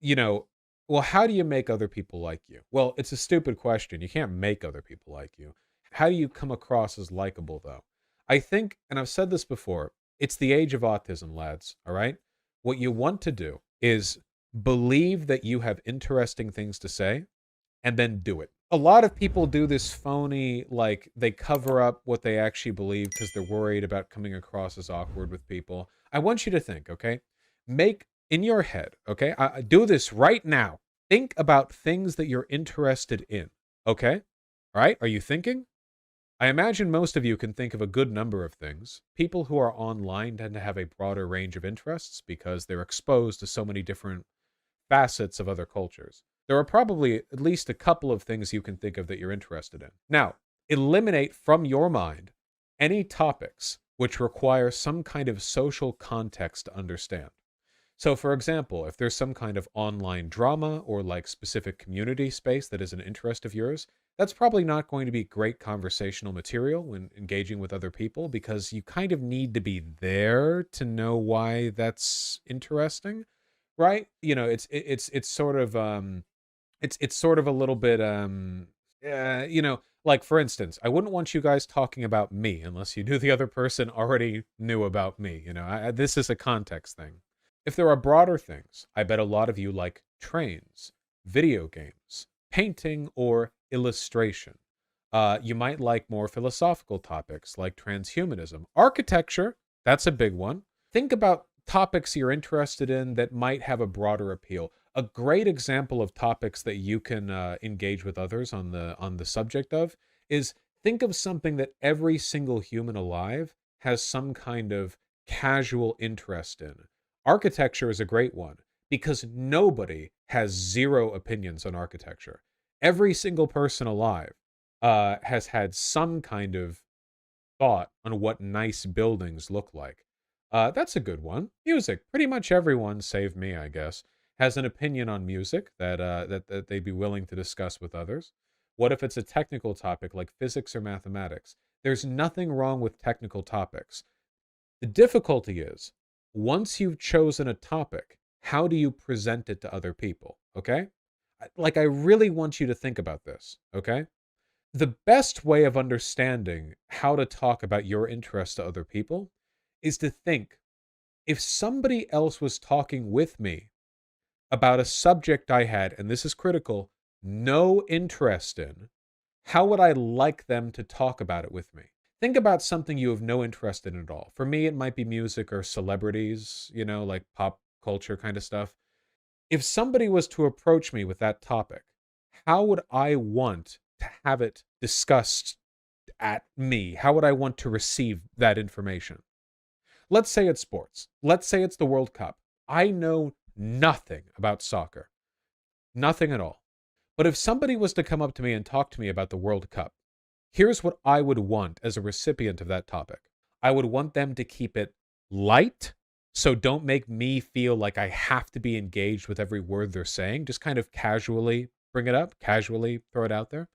you know, well, how do you make other people like you? Well, it's a stupid question. You can't make other people like you. How do you come across as likable, though? I think, and I've said this before, it's the age of autism, lads. All right. What you want to do is believe that you have interesting things to say and then do it. A lot of people do this phony, like they cover up what they actually believe because they're worried about coming across as awkward with people. I want you to think, okay? Make in your head, okay? Do this right now. Think about things that you're interested in, okay? All right? Are you thinking? I imagine most of you can think of a good number of things. People who are online tend to have a broader range of interests because they're exposed to so many different facets of other cultures. There are probably at least a couple of things you can think of that you're interested in. Now, eliminate from your mind any topics which require some kind of social context to understand. So, for example, if there's some kind of online drama or like specific community space that is an interest of yours, that's probably not going to be great conversational material when engaging with other people because you kind of need to be there to know why that's interesting, right? It's sort of it's sort of a little bit like for instance, I wouldn't want you guys talking about me unless you knew the other person already knew about me. This is a context thing. If there are broader things, I bet a lot of you like trains, video games, painting, or illustration. You might like more philosophical topics like transhumanism, architecture. That's a big one. Think about topics you're interested in that might have a broader appeal. A great example of topics that you can engage with others on the subject of is think of something that every single human alive has some kind of casual interest in. Architecture is a great one because nobody has zero opinions on architecture. Every single person alive has had some kind of thought on what nice buildings look like. That's a good one. Music. Pretty much everyone, save me, I guess, has an opinion on music that they'd be willing to discuss with others. What if it's a technical topic like physics or mathematics? There's nothing wrong with technical topics. The difficulty is, once you've chosen a topic, how do you present it to other people? Okay? I really want you to think about this, okay? The best way of understanding how to talk about your interests to other people is to think, if somebody else was talking with me about a subject I had, and this is critical, no interest in, how would I like them to talk about it with me? Think about something you have no interest in at all. For me, it might be music or celebrities, like pop culture kind of stuff. If somebody was to approach me with that topic, how would I want to have it discussed at me? How would I want to receive that information? Let's say it's sports. Let's say it's the World Cup. I know nothing about soccer, nothing at all. But if somebody was to come up to me and talk to me about the World Cup, here's what I would want as a recipient of that topic. I would want them to keep it light, so don't make me feel like I have to be engaged with every word they're saying. Just kind of casually bring it up, casually throw it out there.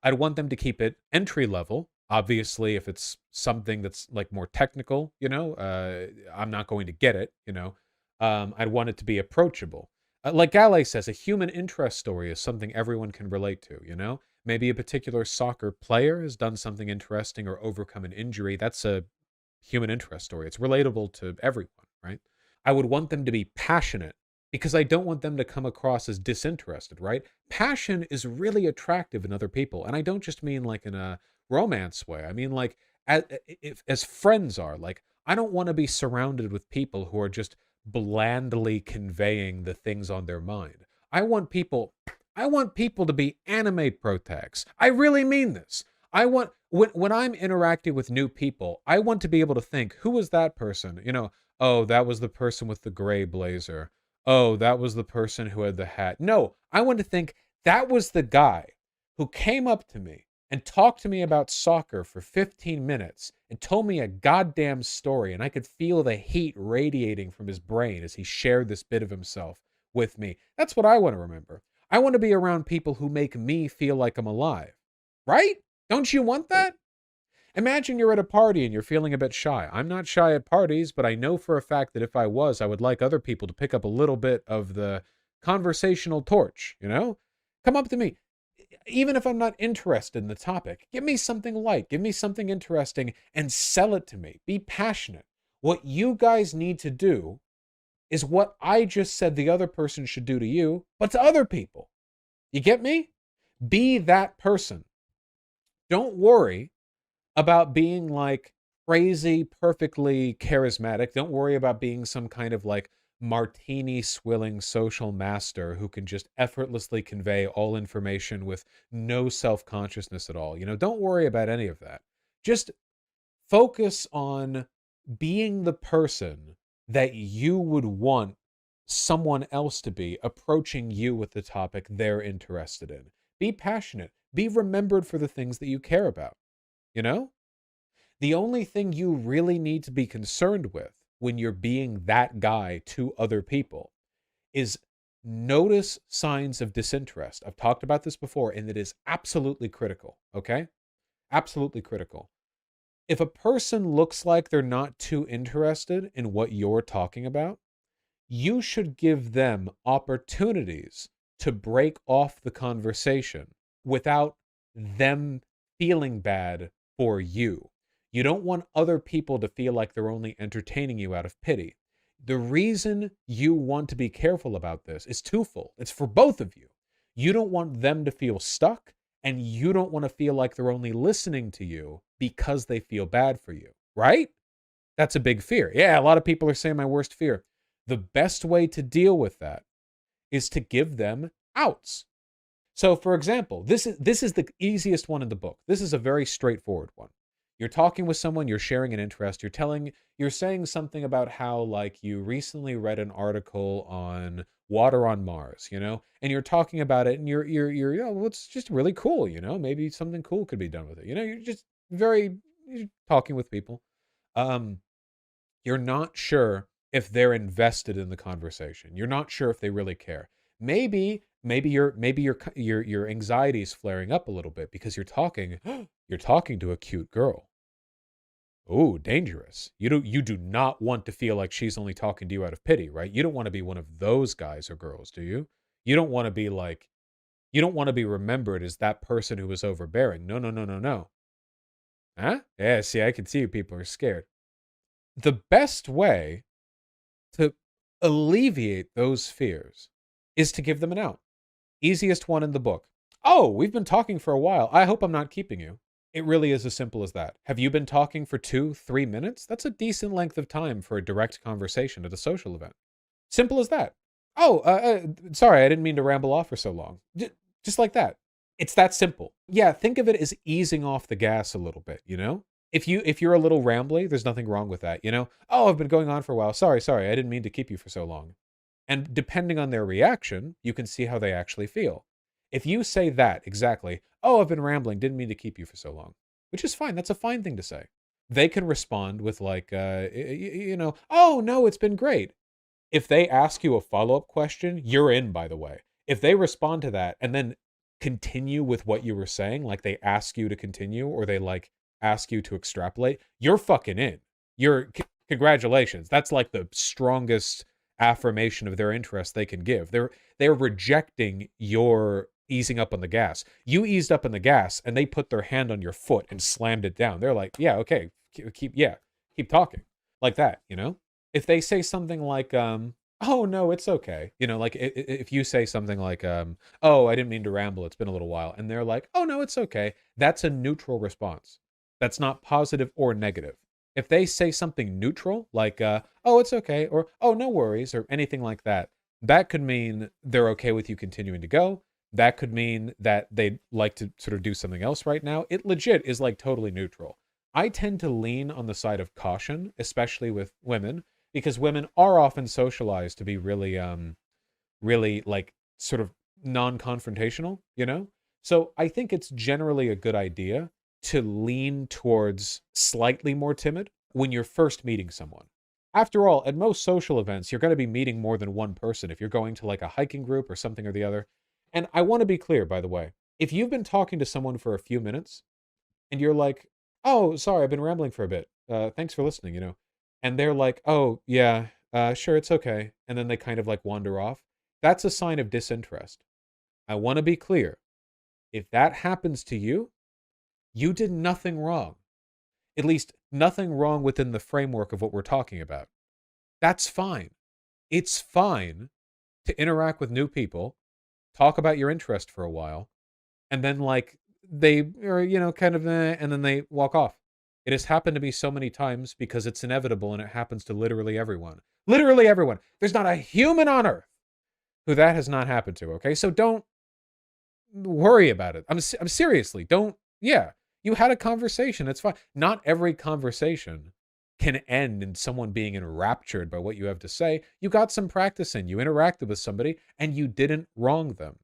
I'd want them to keep it entry level. Obviously, if it's something that's like more technical, I'm not going to get it, I'd want it to be approachable. Like Gale says, a human interest story is something everyone can relate to. Maybe a particular soccer player has done something interesting or overcome an injury. That's a human interest story. It's relatable to everyone, right? I would want them to be passionate because I don't want them to come across as disinterested, right? Passion is really attractive in other people. And I don't just mean like in a romance way. I mean like as friends are. Like, I don't want to be surrounded with people who are just blandly conveying the things on their mind. I want people to be anime protags. I really mean this. I want when I'm interacting with new people, I want to be able to think, who was that person? Oh, that was the person with the gray blazer. Oh, that was the person who had the hat. No, I want to think that was the guy who came up to me and talked to me about soccer for 15 minutes and told me a goddamn story, and I could feel the heat radiating from his brain as he shared this bit of himself with me. That's what I want to remember. I want to be around people who make me feel like I'm alive. Right? Don't you want that? Imagine you're at a party and you're feeling a bit shy. I'm not shy at parties, but I know for a fact that if I was, I would like other people to pick up a little bit of the conversational torch, you know? Come up to me. Even if I'm not interested in the topic, give me something light, give me something interesting, and sell it to me. Be passionate. What you guys need to do is what I just said the other person should do to you, but to other people. You get me? Be that person. Don't worry about being like crazy, perfectly charismatic. Don't worry about being some kind of like martini swilling social master who can just effortlessly convey all information with no self consciousness at all. You know, don't worry about any of that. Just focus on being the person that you would want someone else to be approaching you with the topic they're interested in. Be passionate. Be remembered for the things that you care about. You know? The only thing you really need to be concerned with when you're being that guy to other people is notice signs of disinterest. I've talked about this before, and it is absolutely critical, okay? Absolutely critical. If a person looks like they're not too interested in what you're talking about, you should give them opportunities to break off the conversation without them feeling bad for you. You don't want other people to feel like they're only entertaining you out of pity. The reason you want to be careful about this is twofold. It's for both of you. You don't want them to feel stuck, and you don't want to feel like they're only listening to you because they feel bad for you, right? That's a big fear. Yeah, a lot of people are saying my worst fear. The best way to deal with that is to give them outs. So, for example, this is the easiest one in the book. This is a very straightforward one. You're talking with someone, you're sharing an interest, you're saying something about how like you recently read an article on water on Mars, you know, and you're talking about it, and you're well, it's just really cool, you know, maybe something cool could be done with it, you know, you're talking with people. Um, you're not sure if they're invested in the conversation. You're not sure if they really care. Maybe your anxiety is flaring up a little bit because you're talking to a cute girl. Oh, dangerous. You do not want to feel like she's only talking to you out of pity, right? You don't want to be one of those guys or girls, do you? You don't want to be like you don't want to be remembered as that person who was overbearing. No, no, no, no, no. Huh? Yeah, see, I can see people are scared. The best way to alleviate those fears is to give them an out. Easiest one in the book. Oh, we've been talking for a while. I hope I'm not keeping you. It really is as simple as that. Have you been talking for 2-3 minutes? That's a decent length of time for a direct conversation at a social event. Simple as that. Oh, sorry, I didn't mean to ramble off for so long. Just like that. It's that simple. Yeah, think of it as easing off the gas a little bit, you know? If you're a little rambly, there's nothing wrong with that, you know? Oh, I've been going on for a while. Sorry, I didn't mean to keep you for so long. And depending on their reaction, you can see how they actually feel. If you say that exactly, oh, I've been rambling, didn't mean to keep you for so long, which is fine. That's a fine thing to say. They can respond with like, oh no, it's been great. If they ask you a follow-up question, you're in, by the way. If they respond to that and then continue with what you were saying, like they ask you to continue or they like ask you to extrapolate, you're fucking in. Congratulations. That's like the strongest affirmation of their interest they can give. They're rejecting your easing up on the gas. You eased up on the gas and they put their hand on your foot and slammed it down. They're like, yeah, okay, keep talking. Like that, you know? If they say something like, oh no, it's okay. You know, like if you say something like, oh, I didn't mean to ramble, it's been a little while, and they're like, oh no, it's okay. That's a neutral response. That's not positive or negative. If they say something neutral, like, oh, it's okay, or oh, no worries, or anything like that, that could mean they're okay with you continuing to go. That could mean that they'd like to sort of do something else right now. It legit is like totally neutral. I tend to lean on the side of caution, especially with women, because women are often socialized to be really like sort of non-confrontational, you know? So I think it's generally a good idea to lean towards slightly more timid when you're first meeting someone. After all, at most social events, you're going to be meeting more than one person if you're going to like a hiking group or something or the other. And I want to be clear, by the way, if you've been talking to someone for a few minutes and you're like, oh, sorry, I've been rambling for a bit. Thanks for listening, and they're like, oh, yeah, sure, it's okay. And then they kind of like wander off. That's a sign of disinterest. I want to be clear. If that happens to you, you did nothing wrong. At least nothing wrong within the framework of what we're talking about. That's fine. It's fine to interact with new people, talk about your interest for a while, and then like they are, kind of, and then they walk off. It has happened to me so many times because it's inevitable and it happens to literally everyone. Literally everyone. There's not a human on earth who that has not happened to, okay? So don't worry about it. I'm seriously, don't, yeah. You had a conversation, it's fine. Not every conversation can end in someone being enraptured by what you have to say. You got some practice in, you interacted with somebody, and you didn't wrong them.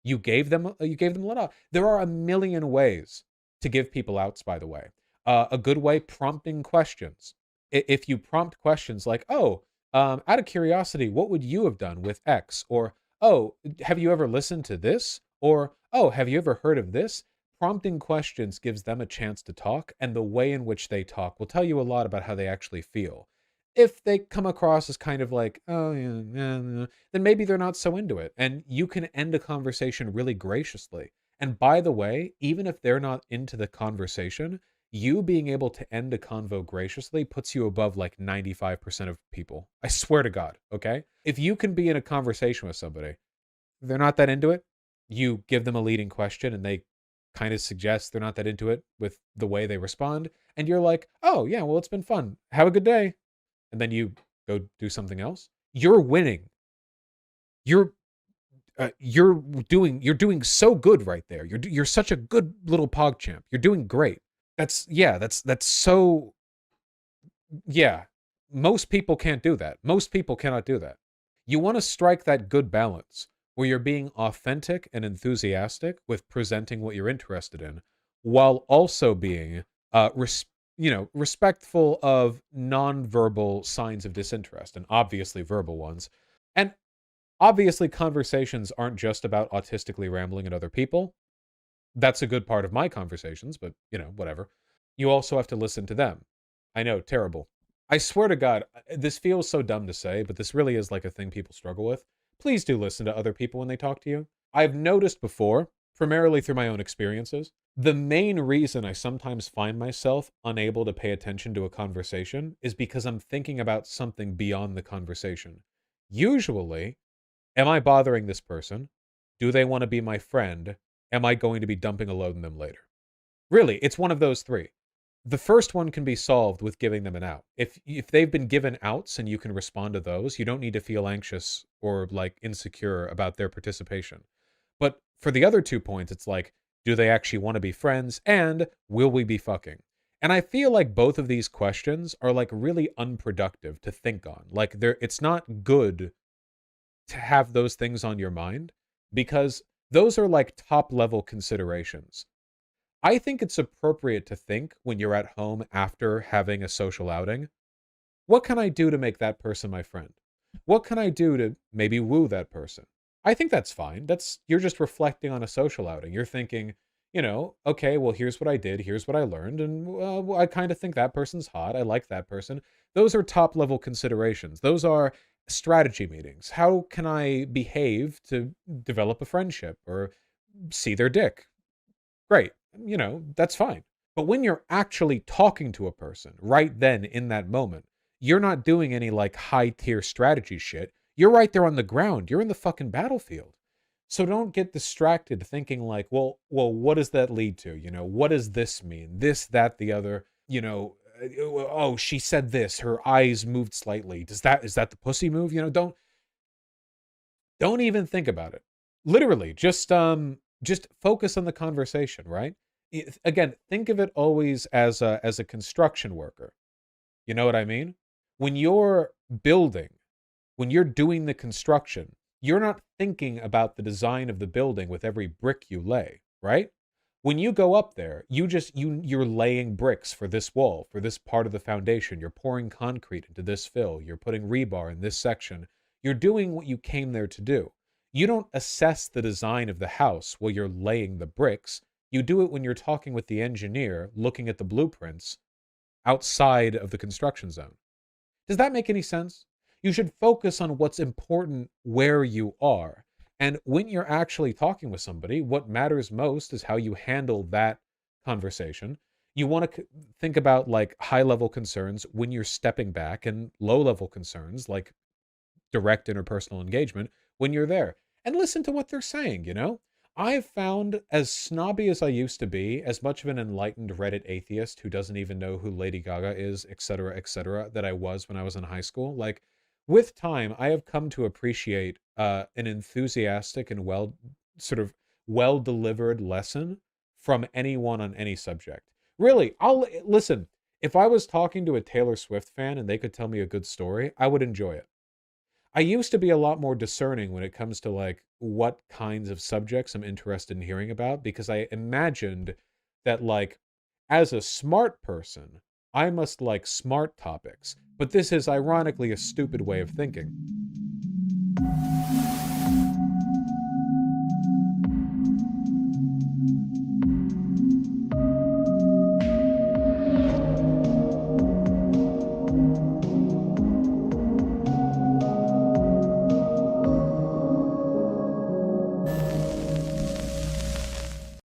You gave them a let off. There are a million ways to give people outs, by the way. A good way, prompting questions. If you prompt questions like, oh, out of curiosity, what would you have done with X? Or, oh, have you ever listened to this? Or, oh, have you ever heard of this? Prompting questions gives them a chance to talk, and the way in which they talk will tell you a lot about how they actually feel. If they come across as kind of like, oh, yeah, then maybe they're not so into it. And you can end a conversation really graciously. And by the way, even if they're not into the conversation, you being able to end a convo graciously puts you above like 95% of people. I swear to God, okay? If you can be in a conversation with somebody, they're not that into it, you give them a leading question and they kind of suggest they're not that into it with the way they respond. And you're like, oh, yeah, well, it's been fun. Have a good day. And then you go do something else. You're winning. You're doing so good right there. You're such a good little PogChamp. You're doing great. That's so, yeah. Most people can't do that. Most people cannot do that. You want to strike that good balance where you're being authentic and enthusiastic with presenting what you're interested in, while also being respectful of nonverbal signs of disinterest, and obviously verbal ones. And obviously conversations aren't just about autistically rambling at other people. That's a good part of my conversations, but, whatever. You also have to listen to them. I know, terrible. I swear to God, this feels so dumb to say, but this really is like a thing people struggle with. Please do listen to other people when they talk to you. I've noticed before, primarily through my own experiences, the main reason I sometimes find myself unable to pay attention to a conversation is because I'm thinking about something beyond the conversation. Usually, am I bothering this person? Do they want to be my friend? Am I going to be dumping a load on them later? Really, it's one of those three. The first one can be solved with giving them an out. If they've been given outs and you can respond to those, you don't need to feel anxious or like insecure about their participation. But for the other 2 points, it's like, do they actually want to be friends? And will we be fucking? And I feel like both of these questions are like really unproductive to think on. Like it's not good to have those things on your mind because those are like top level considerations. I think it's appropriate to think when you're at home after having a social outing, what can I do to make that person my friend? What can I do to maybe woo that person? I think that's fine. You're just reflecting on a social outing. You're thinking, okay, well, here's what I did, here's what I learned, and I kind of think that person's hot. I like that person. Those are top level considerations. Those are strategy meetings. How can I behave to develop a friendship or see their dick? Great. That's fine. But when you're actually talking to a person right then in that moment, you're not doing any like high tier strategy shit. You're right there on the ground. You're in the fucking battlefield. So don't get distracted thinking like, well, what does that lead to? What does this mean? This, that, the other, oh, she said this, her eyes moved slightly. Is that the pussy move? Don't even think about it. Literally, just focus on the conversation, right? Again, think of it always as a construction worker. You know what I mean? When you're building, when you're doing the construction, you're not thinking about the design of the building with every brick you lay, right? When you go up there, you're laying bricks for this wall, for this part of the foundation. You're pouring concrete into this fill. You're putting rebar in this section. You're doing what you came there to do. You don't assess the design of the house while you're laying the bricks. You do it when you're talking with the engineer, looking at the blueprints outside of the construction zone. Does that make any sense? You should focus on what's important where you are. And when you're actually talking with somebody, what matters most is how you handle that conversation. You want to think about like high level concerns when you're stepping back, and low level concerns like direct interpersonal engagement when you're there. And listen to what they're saying, you know? I've found, as snobby as I used to be, as much of an enlightened Reddit atheist who doesn't even know who Lady Gaga is, etc., that I was when I was in high school. Like, with time, I have come to appreciate an enthusiastic and sort of well delivered lesson from anyone on any subject. Really, I'll listen. If I was talking to a Taylor Swift fan and they could tell me a good story, I would enjoy it. I used to be a lot more discerning when it comes to like what kinds of subjects I'm interested in hearing about, because I imagined that like as a smart person, I must like smart topics. But this is ironically a stupid way of thinking.